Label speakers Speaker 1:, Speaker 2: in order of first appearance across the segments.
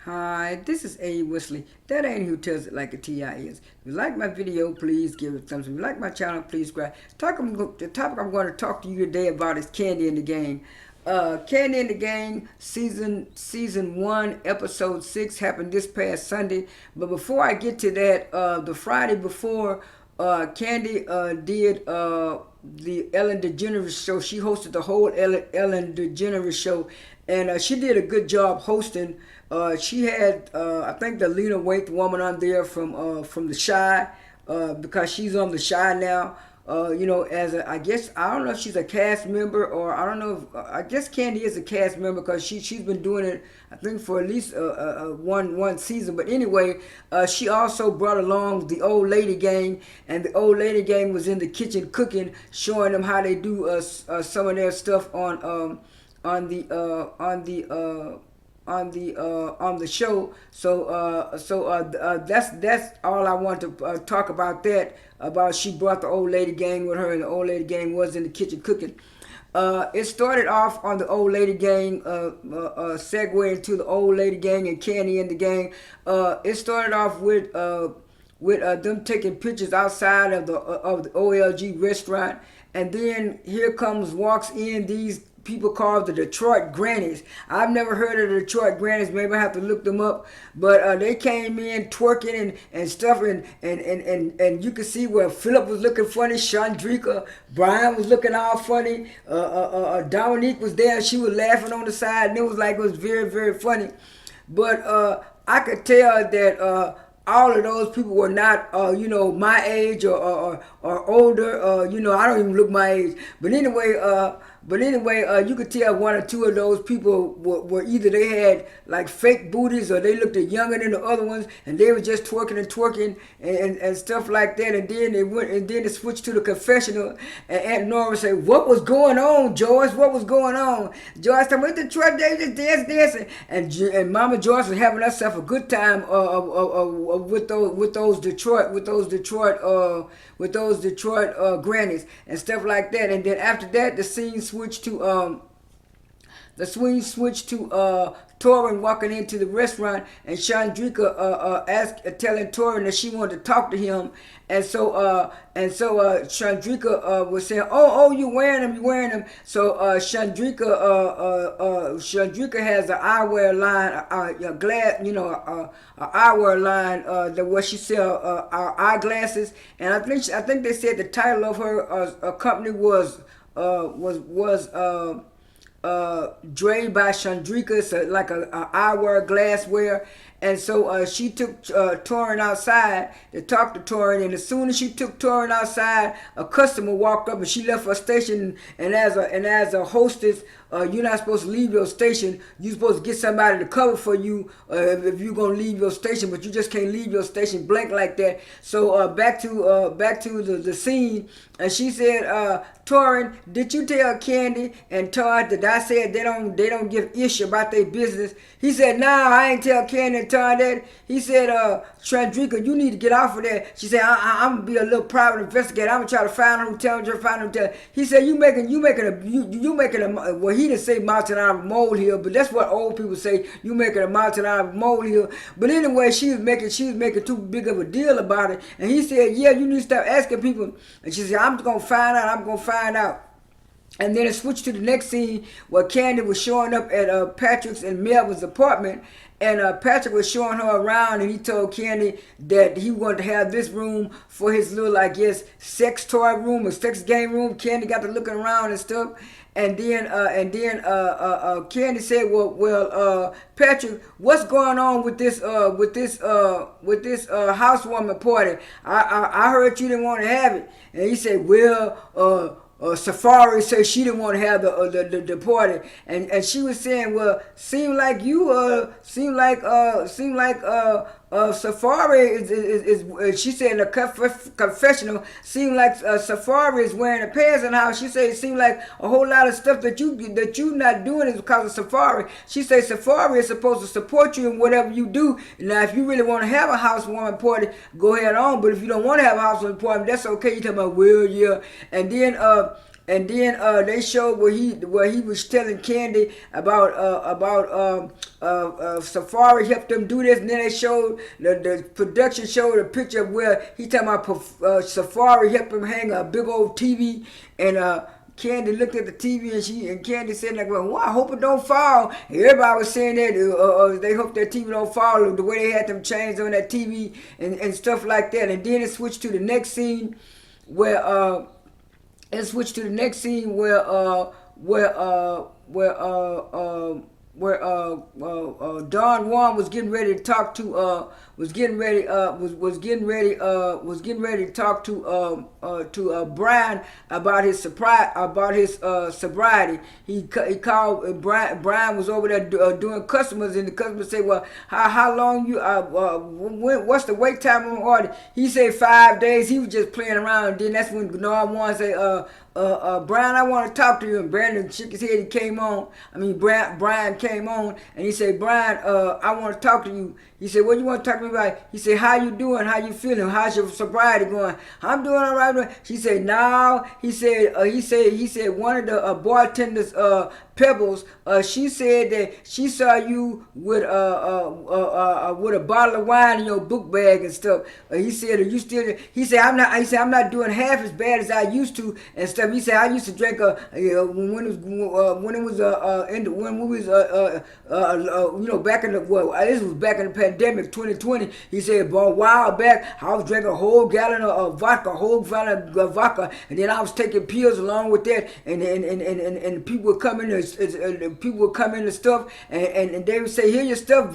Speaker 1: Hi, this is A. Wesley. That ain't who tells it like a TI is. If you like my video, please give it a thumbs up. If you like my channel, please subscribe. The topic I'm going to talk to you today about is Kandi in the Game. Kandi in the Game season 1, episode 6 happened this past Sunday. But before I get to that, the Friday before, Kandi did the Ellen DeGeneres show. She hosted the whole Ellen DeGeneres show, and she did a good job hosting. She had, I think, the Lena Waithe woman on there from the Shy, because she's on the Shy now. As I guess, I don't know if she's a cast member, or I don't know if, I guess Kandi is a cast member because she's been doing it, I think, for at least one season. But anyway, she also brought along the old lady gang, and the old lady gang was in the kitchen cooking, showing them how they do some of their stuff on the show. So that's all I want to talk about. About she brought the old lady gang with her, and the old lady gang was in the kitchen cooking. It started off on the old lady gang, segue into the old lady gang and Kandi in the gang. It started off with them taking pictures outside of the OLG restaurant, and then walks in these people called the Detroit Grannies. I've never heard of the Detroit Grannies. Maybe I have to look them up. But they came in twerking and stuff, and you could see where Philip was looking funny, Shawdrea, Brian was looking all funny, Dominique was there, she was laughing on the side, and it was very, very funny. But I could tell that all of those people were not, my age or older. I don't even look my age. But anyway, you could tell one or two of those people were either they had like fake booties, or they looked younger than the other ones, and they were just twerking and stuff like that. And then they switched to the confessional, and Aunt Nora said, "What was going on, Joyce? What was going on?" Joyce said, "With the truck, they just dancing," and Mama Joyce was having herself a good time with those Detroit grannies and stuff like that. And then after that, the scene switched to Torin walking into the restaurant, and Shawdrea telling Torin that she wanted to talk to him, and so Shawdrea was saying, "Oh, you wearing them? So Shawdrea has an eyewear line, a glass, a eyewear line that where she sell eyeglasses, and I think they said the title of her company was Dre by Shawdrea, so like a eyewear glassware. And so she took Torin outside to talk to Torin, and as soon as she took Torin outside, a customer walked up, and she left her station. And as a hostess, you're not supposed to leave your station. You're supposed to get somebody to cover for you if you're gonna leave your station, but you just can't leave your station blank like that. So back to the scene, and she said, "Torin, did you tell Kandi and Todd that I said they don't give ish about their business?" He said, "Nah, I ain't tell Kandi and Todd that." He said, "Shawdrea, you need to get off of that." She said, "I'm gonna be a little private investigator. I'm gonna try to find who telling her, find who tell." He said, "You making a well." He didn't say mountain out of a molehill, but that's what old people say. You making a mountain out of a molehill. But anyway, she was making too big of a deal about it. And he said, "Yeah, you need to stop asking people." And she said, "I'm gonna find out." And then it switched to the next scene where Kandi was showing up at Patrick's and Melvin's apartment. And Patrick was showing her around, and he told Kandi that he wanted to have this room for his little, I guess, sex toy room or sex game room. Kandi got to looking around and stuff. And then Kandi said, "Well, Patrick, what's going on with this housewarming party? I heard you didn't want to have it." And he said, "Well, Safari said she didn't want to have the party," and she was saying, "Well, seem like Safari is she said in a confessional, seemed like Safari is wearing a pants in the house." She said it seemed like a whole lot of stuff that you not doing is because of Safari. She said Safari is supposed to support you in whatever you do. Now, if you really want to have a housewarming party, go ahead on. But if you don't want to have a housewarming party, that's okay. You talking about, well, yeah. And then they showed where he was telling Kandi about Safari helped them do this, and then they showed the production showed a picture of where he talking about Safari helped him hang a big old TV, and Kandi looked at the TV and Kandi said like, well, I hope it don't fall. And everybody was saying that they hope that TV don't fall the way they had them chains on that TV and stuff like that. And then it switched to the next scene where Don Juan was getting ready to talk to Brian about his sobriety. He called Brian was over there doing customers, and the customer said, well, how long you what's the wait time on order? He said 5 days. He was just playing around, and then that's when Don Juan said, Brian, I want to talk to you. And Brandon shook his head. He came on. Brian came on, and he said, Brian, I want to talk to you. He said, what do you want to talk to me about? He said, how you doing? How you feeling? How's your sobriety going? I'm doing all right. She said, no. He said, one of the bartenders, Pebbles, she said that she saw you with a bottle of wine in your book bag and stuff. He said, are you still? He said, I'm not doing half as bad as I used to and stuff. He said, I used to drink when we was back in the this was back in the pandemic 2020. He said, but a while back I was drinking a whole gallon of vodka, and then I was taking pills along with that, and people would come in and stuff, and they would say, here your stuff,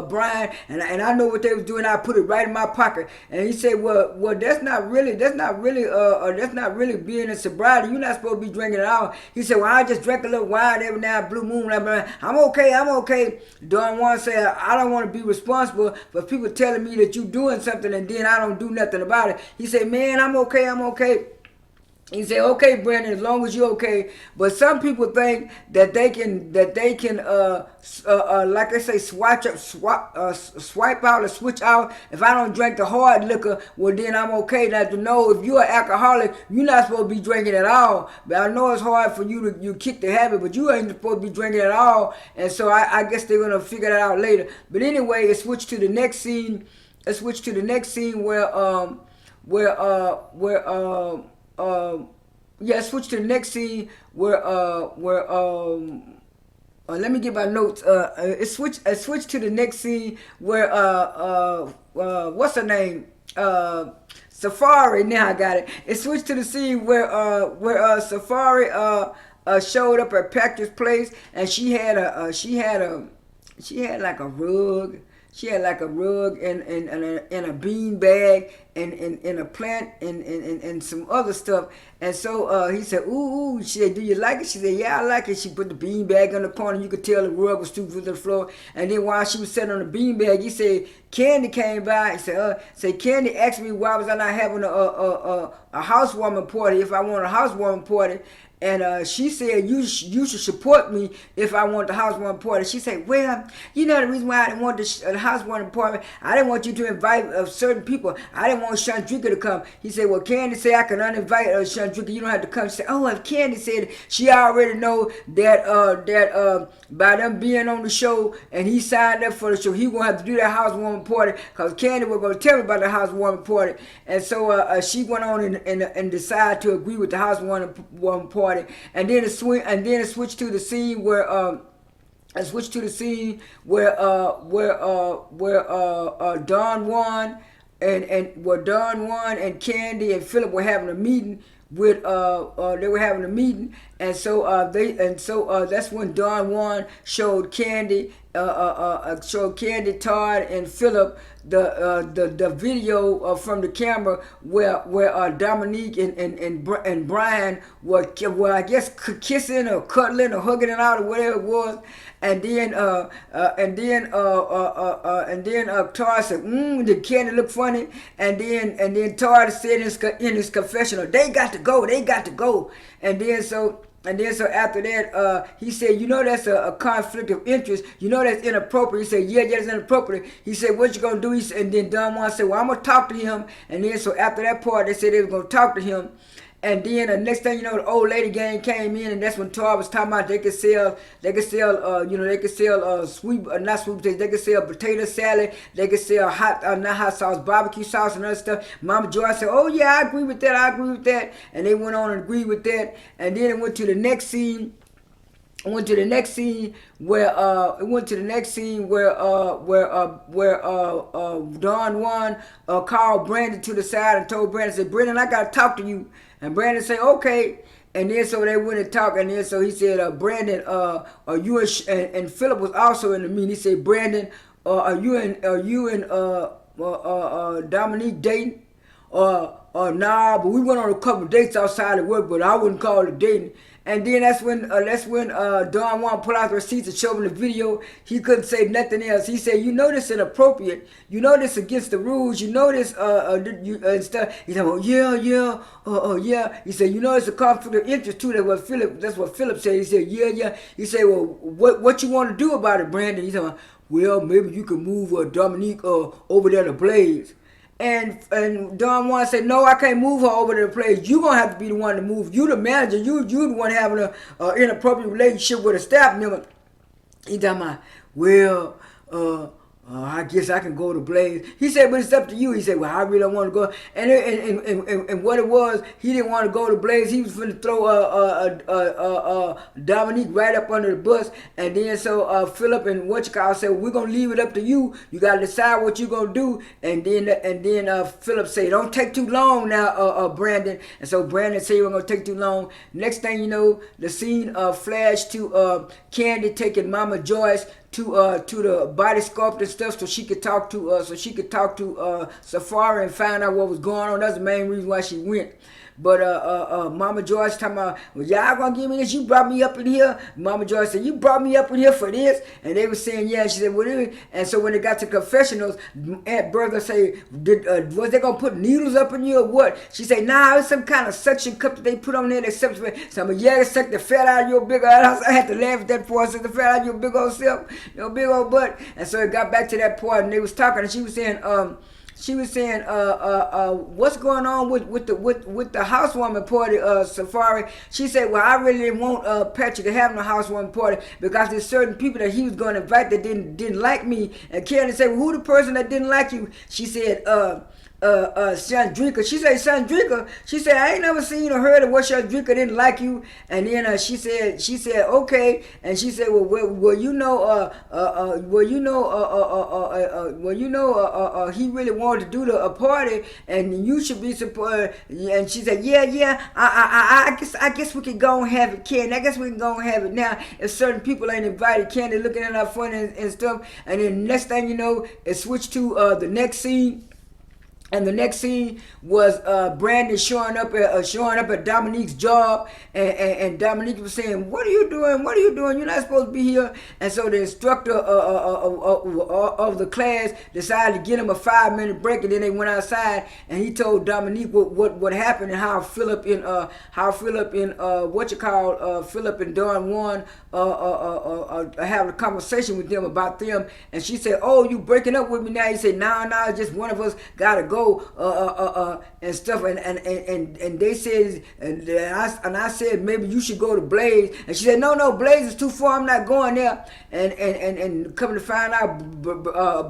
Speaker 1: Brian, and I know what they was doing. I put it right in my pocket. And he said, well, that's not really being in sobriety. You're not supposed to be drinking at all. He said, well, I just drank a little wine every now and blue moon. I'm okay. Don Juan said, I don't want to be responsible for people telling me that you doing something and then I don't do nothing about it. He said, man, I'm okay. He said, okay, Brandon, as long as you're okay. But some people think that they can like I say, swipe out or switch out. If I don't drink the hard liquor, well, then I'm okay. Now, to know if you're an alcoholic, you're not supposed to be drinking at all. But I know it's hard for you to kick the habit, but you ain't supposed to be drinking at all. And so I guess they're going to figure that out later. But anyway, it switched to the next scene. Switch to the next scene where let me get my notes. It switched to the next scene where what's her name? Safari. Now I got it. It switched to the scene where Safari showed up at Patrick's place, and she had like a rug. She had like a rug and a bean bag and a plant and some other stuff. And so he said, ooh. She said, do you like it? She said, yeah, I like it. She put the bean bag on the corner. You could tell the rug was stupid to the floor. And then while she was sitting on the bean bag, he said, Kandi came by. He said, Kandi asked me why was I not having a housewarming party if I want a housewarming party. And she said, you should support me if I want the housewarming party. She said, well, you know the reason why I didn't want the housewarming party? I didn't want you to invite certain people. I didn't want Shawdrea to come. He said, well, Kandi said I can uninvite Shawdrea. You don't have to come. She said, oh, if Kandi said she already know that by them being on the show and he signed up for the show, he won't have to do that housewarming party because Kandi was going to tell me about the housewarming party. And so she went on and decided to agree with the housewarming party. And then it switched to the scene where Don Juan and Kandi and Philip were having a meeting and so that's when Don Juan showed Kandi, Todd, and Philip the video from the camera where Dominique and Brian were I guess kissing or cuddling or hugging it out or whatever it was. And then Todd said, did Kandi look funny? And then Todd said in his confessional, they got to go. And then so after that, he said, you know that's a conflict of interest. You know that's inappropriate. He said, yeah, that's inappropriate. He said, what you gonna do? And then Don Juan said, well, I'm gonna talk to him. And then so after that part, they said they were gonna talk to him. And then the next thing you know, the old lady gang came in, and that's when Todd was talking about they could sell not sweet potatoes, they could sell potato salad, they could sell not hot sauce, barbecue sauce and other stuff. Mama Joyce said, oh yeah, I agree with that, and they went on and agreed with that. And then it went to the next scene. Don Juan called Brandon to the side and told Brandon, said, Brandon, I gotta talk to you. And Brandon said, okay. And then so they went and talked, and then so he said, Brandon, are you and Philip was also in the meeting. He said, Brandon, are you and Dominique dating? Nah, but we went on a couple of dates outside of work, but I wouldn't call it dating. And then that's when Don Juan pulled out the receipts and showed him the video. He couldn't say nothing else. He said, "You know this inappropriate. You know this against the rules. You know this and stuff." He said, "Oh yeah, yeah." He said, "You know it's a conflict of interest too." That's what Philip said. He said, "Yeah." He said, "Well, what you want to do about it, Brandon?" He said, "Well, maybe you can move Dominique over there to Blaze." And Don Juan said, "No, I can't move her over to the place. You gonna have to be the one to move. You the manager. You the one having a inappropriate relationship with a staff member." He talking about, well, I guess I can go to Blaze. He said, but it's up to you. He said, well, I really don't want to go. And what it was, he didn't want to go to Blaze. He was going to throw Dominique right up under the bus. And then so Philip and said, well, we're going to leave it up to you. You got to decide what you're going to do. And then Philip said, don't take too long now, Brandon. And so Brandon said, we're going to take too long. Next thing you know, the scene flashed to Kandi taking Mama Joyce to the body sculpt and stuff, so she could talk to Safari and find out what was going on. That's the main reason why she went. But Mama Joyce talking about, well, y'all gonna give me this? You brought me up in here. Mama Joyce said, you brought me up in here for this? And they were saying, yeah. She said, what is it? And so when they got to confessionals, Aunt Bertha said, was they gonna put needles up in you or what? She said, nah, it's some kind of suction cup that they put on there that sucks. So I'm like, yeah, it sucked the fat out of your big old house. I had to laugh at that point. I said, the fat out of your big old self, your big old butt. And so it got back to that point, and they was talking, and she was saying, what's going on with the housewarming party, Safari? She said, well, I really didn't want Patrick to have no housewarming party because there's certain people that he was going to invite that didn't like me. And Karen said, well, who the person that didn't like you? She said, Shawdrea. She said, Shawdrea. She said, I ain't never seen or heard of what Shawdrea didn't like you. And then she said, okay. And she said, he really wanted to do the party, and you should be supported. And she said, yeah. I guess we can go and have it, Ken. I guess we can go and have it now. If certain people ain't invited, Ken, they're looking at our fun and stuff. And then next thing you know, it switched to the next scene. And the next scene was Brandon showing up at Dominique's job, and Dominique was saying, "What are you doing? What are you doing? You're not supposed to be here." And so the instructor of the class decided to get him a 5-minute break, and then they went outside, and he told Dominique what happened and how Philip and Philip and Don Juan having a conversation with them about them. And she said, "Oh, you breaking up with me now?" He said, "No, just one of us gotta go." And stuff, and they said, and I said, maybe you should go to Blaze. And she said, no, Blaze is too far, I'm not going there. And coming to find out,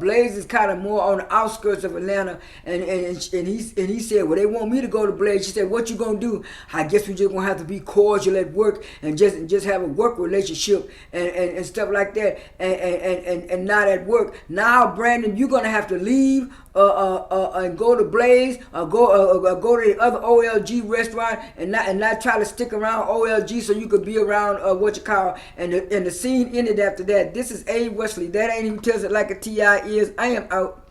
Speaker 1: Blaze is kind of more on the outskirts of Atlanta. And he said, well, they want me to go to Blaze. She said, what you gonna do? I guess we just gonna have to be cordial at work and just have a work relationship and stuff like that, and not at work. Now, Brandon, you're gonna have to leave and go to Blaze, or go to the other OLG restaurant, and not try to stick around OLG so you could be around and the scene ended after that. This is A. Wesley. That ain't even tells it like a T.I. is. I am out.